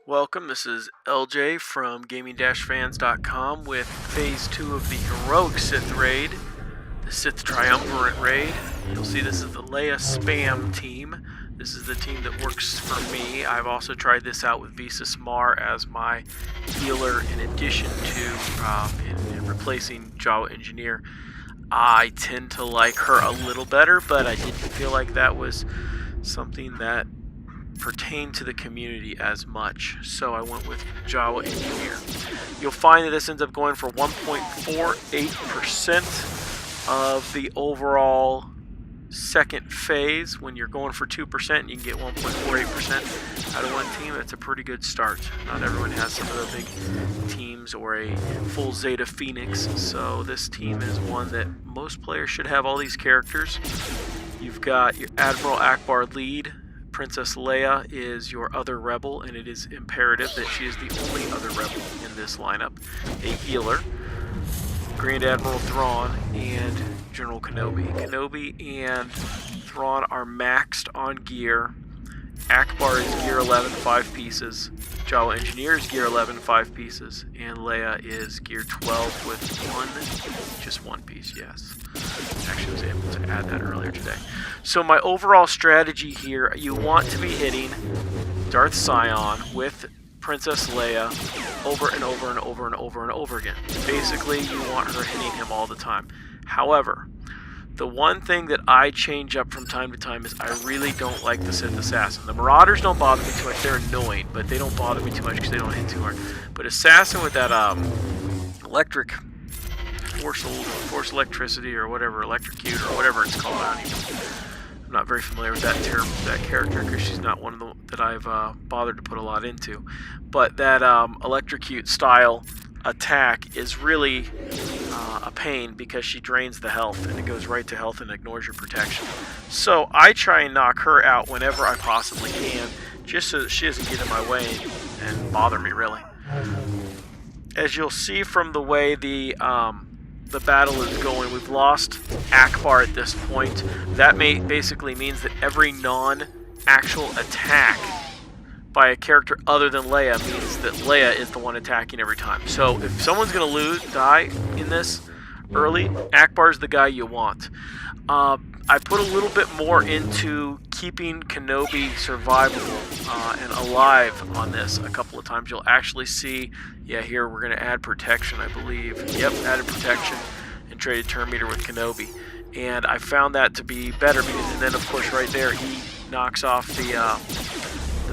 Welcome, this is LJ from gaming-fans.com with Phase 2 of the Heroic Sith Raid, the Sith Triumvirate Raid. You'll see this is the Leia Spam team. This is the team that works for me. I've also tried this out with Visas Mar as my healer in addition to in replacing Jawa Engineer. I tend to like her a little better, but I didn't feel like that was something that pertain to the community as much, so I went with Jawa Engineer. You'll find that this ends up going for 1.48% of the overall second phase. When you're going for 2%, you can get 1.48% out of one team. That's a pretty good start. Not everyone has some of the big teams or a full Zeta Phoenix, so this team is one that most players should have all these characters. You've got your Admiral Akbar lead. Princess Leia is your other rebel, and it is imperative that she is the only other rebel in this lineup. A healer, Grand Admiral Thrawn, and General Kenobi. Kenobi and Thrawn are maxed on gear. Akbar is gear 11, 5 pieces. Jawa Engineer is gear 11, 5 pieces. And Leia is gear 12 with just one piece, yes. Actually, I was able to add that earlier today. So my overall strategy here, you want to be hitting Darth Sion with Princess Leia over and over and over and over and over again. Basically, you want her hitting him all the time. However, the one thing that I change up from time to time is I really don't like the Sith Assassin. The Marauders don't bother me too much. They're annoying, but they don't bother me too much because they don't hit too hard. But Assassin with that electric force electricity or whatever, electrocute or whatever it's called. I don't even. I'm not very familiar with that character because she's not one of the that I've bothered to put a lot into. But that electrocute style attack is really a pain because she drains the health and it goes right to health and ignores your protection. So I try and knock her out whenever I possibly can, just so that she doesn't get in my way and bother me really. As you'll see from the way the battle is going, we've lost Akbar at this point. That basically means that every non-actual attack by a character other than Leia means that Leia is the one attacking every time. So if someone's going to die in this early, Akbar's the guy you want. I put a little bit more into keeping Kenobi survivable and alive on this a couple of times. You'll actually see, yeah, here we're going to add protection, I believe. Yep, added protection and traded turn meter with Kenobi. And I found that to be better because, and then of course right there he knocks off the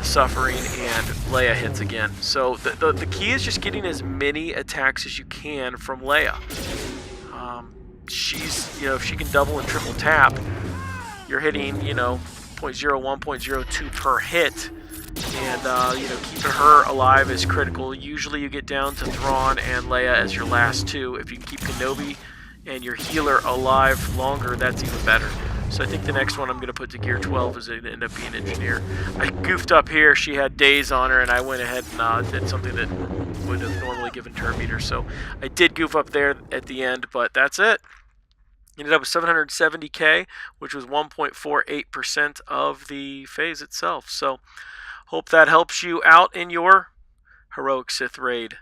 suffering and Leia hits again. So the key is just getting as many attacks as you can from Leia. She's, if she can double and triple tap, you're hitting, 0.01, 0.02 per hit. And, keeping her alive is critical. Usually you get down to Thrawn and Leia as your last two. If you can keep Kenobi and your healer alive longer, that's even better. So I think the next one I'm going to put to gear 12 is going to end up being Engineer. I goofed up here. She had days on her, and I went ahead and did something that would have normally given turn meter. So I did goof up there at the end, but that's it. Ended up with 770k, which was 1.48% of the phase itself. So hope that helps you out in your Heroic Sith Raid.